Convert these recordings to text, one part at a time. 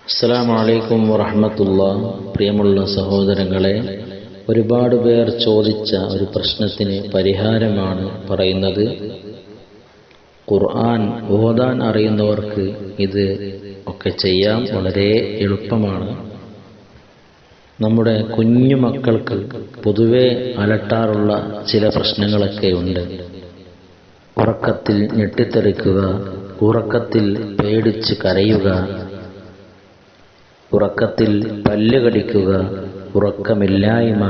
അസ്സലാമു അലൈക്കും വറഹ്മത്തുള്ളാഹി. പ്രിയമുള്ള സഹോദരങ്ങളെ, ഒരുപാട് പേർ ചോദിച്ച ഒരു പ്രശ്നത്തിന് പരിഹാരമാണ് പറയുന്നത്. ഖുർആൻ ഓതാൻ അറിയുന്നവർക്ക് ഇത് ഒക്കെ ചെയ്യാം, വളരെ എളുപ്പമാണ്. നമ്മുടെ കുഞ്ഞു മക്കൾക്ക് പൊതുവെ അലട്ടാറുള്ള ചില പ്രശ്നങ്ങളൊക്കെ ഉണ്ട്. ഉറക്കത്തിൽ ഞെട്ടിത്തെറിക്കുക, ഉറക്കത്തിൽ പേടിച്ച് കരയുക, ഉറക്കത്തിൽ പല്ല് കടിക്കുക, ഉറക്കമില്ലായ്മ,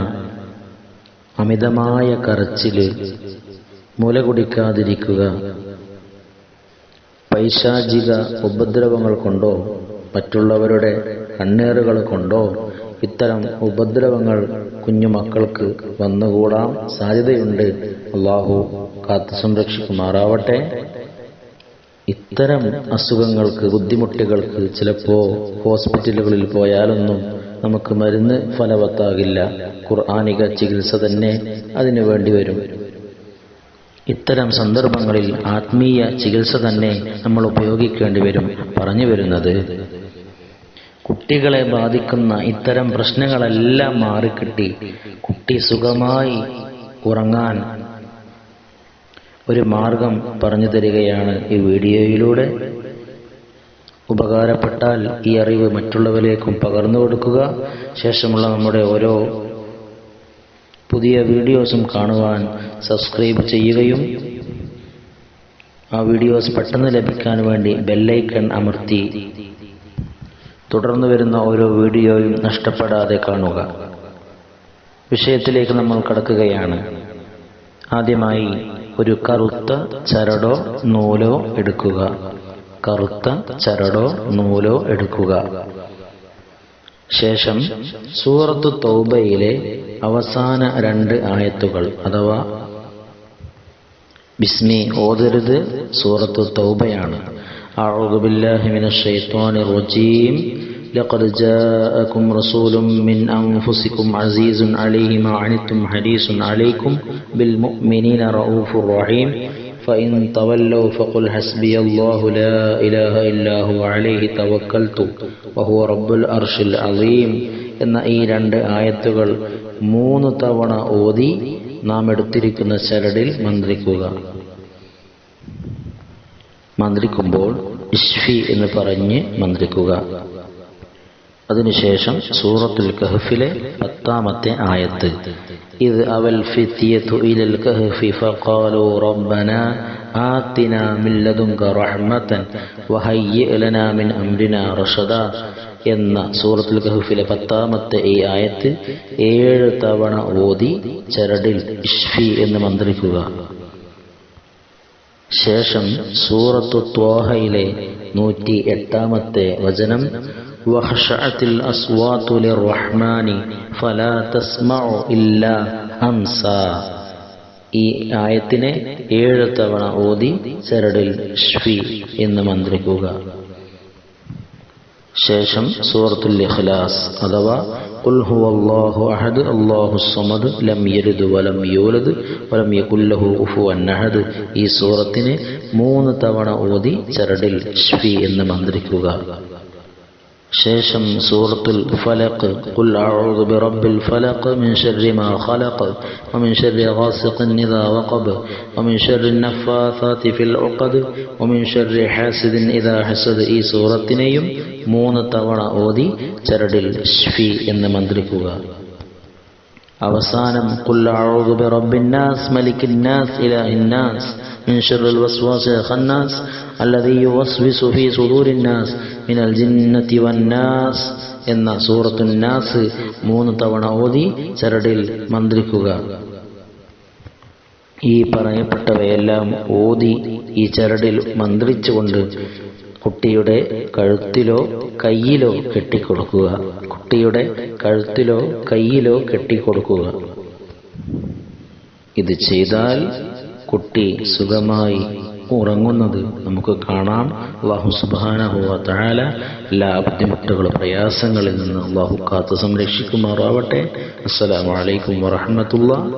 അമിതമായ കരച്ചില്, മുല കുടിക്കാതിരിക്കുക, പൈശാചിക ഉപദ്രവങ്ങൾ കൊണ്ടോ മറ്റുള്ളവരുടെ കണ്ണേറുകൾ കൊണ്ടോ ഇത്തരം ഉപദ്രവങ്ങൾ കുഞ്ഞുമക്കൾക്ക് വന്നുകൂടാൻ സാധ്യതയുണ്ട്. അല്ലാഹു കാത്തു സംരക്ഷിക്കുമാറാവട്ടെ. ഇത്തരം അസുഖങ്ങൾക്ക്, ബുദ്ധിമുട്ടുകൾക്ക് ചിലപ്പോൾ ഹോസ്പിറ്റലുകളിൽ പോയാലൊന്നും നമുക്ക് മരുന്ന് ഫലവത്താകില്ല. ഖുർആനിക ചികിത്സ തന്നെ അതിനു വേണ്ടി വരും. ഇത്തരം സന്ദർഭങ്ങളിൽ ആത്മീയ ചികിത്സ തന്നെ നമ്മൾ ഉപയോഗിക്കേണ്ടി വരും. പറഞ്ഞു വരുന്നത്, കുട്ടികളെ ബാധിക്കുന്ന ഇത്തരം പ്രശ്നങ്ങളെല്ലാം മാറിക്കിട്ടി കുട്ടി സുഖമായി ഉറങ്ങാൻ ഒരു മാർഗം പറഞ്ഞു തരികയാണ് ഈ വീഡിയോയിലൂടെ. ഉപകാരപ്പെട്ടാൽ ഈ അറിവ് മറ്റുള്ളവരിലേക്കും പകർന്നു കൊടുക്കുക. ശേഷമുള്ള നമ്മുടെ ഓരോ പുതിയ വീഡിയോസും കാണുവാൻ സബ്സ്ക്രൈബ് ചെയ്യുകയും ആ വീഡിയോസ് പെട്ടെന്ന് ലഭിക്കാൻ വേണ്ടി ബെല്ലൈക്കൺ അമർത്തി തുടർന്നു വരുന്ന ഓരോ വീഡിയോയും നഷ്ടപ്പെടാതെ കാണുക. വിഷയത്തിലേക്ക് നമ്മൾ കടക്കുകയാണ്. ആദ്യമായി ഒരു കറുത്ത ചരടോ നൂലോ എടുക്കുക. കറുത്ത ചരടോ നൂലോ എടുക്കുക. ശേഷം സൂറത്തു തൗബയിലെ അവസാന 2 ആയത്തുകൾ അഥവാ ബിസ്മി ഓതരുത്, സൂറത്തു തൗബയാണ്. അഊദു ബില്ലാഹി മിനശ് ശൈത്വാനിർ റജീം. ലഖദ് ജാഅകും റസൂലും മിൻ അൻഫുസികും അസീസുൻ അലൈഹി മാ അനിത്തും ഹരീസുൻ അലൈക്കും ബിൽ മുഅ്മിനീന റഊഫുർ റഹീം. ഫഇൻ തവല്ലൗ ഫഖുൽ ഹസ്ബിയല്ലാഹു ലാ ഇലാഹ ഇല്ലാ ഹുവ അലൈഹി തവക്കൽതു വഹുവ റബ്ബുൽ അർശിൽ അളീം എന്ന ഈ 2 ആയത്തുകൾ 3 തവണ ഓതി നാം എടുത്തിരിക്കുന്ന ചരടിൽ മന്ത്രിക്കുക. മന്ത്രിക്കുമ്പോൾ ഇശ്ഫി എന്ന് പറഞ്ഞ് മന്ത്രിക്കുക. അതിനുശേഷം സൂറത്തുൽ കഹ്ഫിലെ 10ാമത്തെ ആയത്ത്, ഇദ് അവൽ ഫിത്യതു ഇലൽ കഹ്ഫി ഫഖാലൂ റബ്ബനാ ആതിനാ മിൻ ലദുൻക റഹ്മതൻ വഹയ്യി ലനാ മിൻ അംരിനാ റഷദാ എന്ന സൂറത്തുൽ കഹ്ഫിലെ 10ാമത്തെ ഈ ആയത്ത് 7 തവണ ഓതി ചരടിൽ ഇശ്ഫി എന്ന് മന്ത്രിക്കുക. ശേഷം സൂറത്തു ത്വാഹയിലെ 108ാമത്തെ വചനം, വഖശഅത്തിൽ അസ്വാതു ലിർറഹ്മാനി ഫലാ തസ്മഉ ഇല്ലാ ഹംസാ, ഈ ആയത്തിനെ 7 തവണ ഓതി ചരടിൽ ഇശ്ഫി എന്ന് മന്ത്രിക്കുക. ശേഷം സൂറത്തുൽ ഇഖ്ലാസ് അഥവാ ഖുൽ ഹുവല്ലാഹു അഹദ് അല്ലാഹുസ് സമദ് ലം യലിദ് വലം യൂലദ് വലം യകുൽ ലഹു കുഫുവൻ അഹദ്, ഈ സൂറത്തിനെ 3 തവണ ഓതി ചരടിൽ ഇശ്ഫി എന്ന് മന്ത്രിക്കുക. ശേഷം സൂറത്തുൽ ഫലഖ്, ഖുൽ അഊദു ബിറബ്ബിൽ ഫലഖ് മിൻ ശർരി മാ ഖലഖ് വമിൻ ശർരി ഗാസിഖിൻ ഇദാ വഖബ് വമിൻ ശർരി നഫ്ഫാഥാതി ഫിൽ ഉഖദ് വമിൻ ശർരി ഹാസിദിൻ ഇദാ ഹസദ്, ഈ സൂറത്തിനെയും 3 തവണ ഓതി ചരടിൽ ഇശ്ഫി എന്ന് മന്ത്രിക്കുക. അവസാനം ഖുൽ അഊദു ബിറബ്ബിൻ നാസ് മലിക്കിൻ നാസ് ഇലാഹിൻ നാസ് മിൻ ശർരിൽ വസ്വാസിൽ ഖന്നാസ് അല്ലദീ യുവസ്വിസു ഫീ സുദൂരിൻ നാസ് മിനൽ ജിന്നതി വന്നാസ് എന്ന സൂറത്തുൻ നാസ് 3 തവണ ഓതി ചരടിൽ മന്ത്രിക്കുക. ഈ പറയപ്പെട്ടവയെല്ലാം ഓതി ഈ ചരടിൽ മന്ത്രിച്ചുകൊണ്ട് കുട്ടിയുടെ കഴുത്തിലോ കയ്യിലോ കെട്ടിക്കൊടുക്കുക. കുട്ടിയുടെ കഴുത്തിലോ കയ്യിലോ കെട്ടിക്കൊടുക്കുക. ഇത് ചെയ്താൽ കുട്ടി സുഖമായി ഉറങ്ങുന്നത് നമുക്ക് കാണാം. അല്ലാഹു സുബ്ഹാനഹു വ തആല എല്ലാ ബുദ്ധിമുട്ടുകളും പ്രയാസങ്ങളിൽ നിന്ന് അല്ലാഹു കാത്തു സംരക്ഷിക്കുമാറാവട്ടെ. അസ്സലാമു അലൈക്കും വറഹ്മത്തുള്ളാഹി.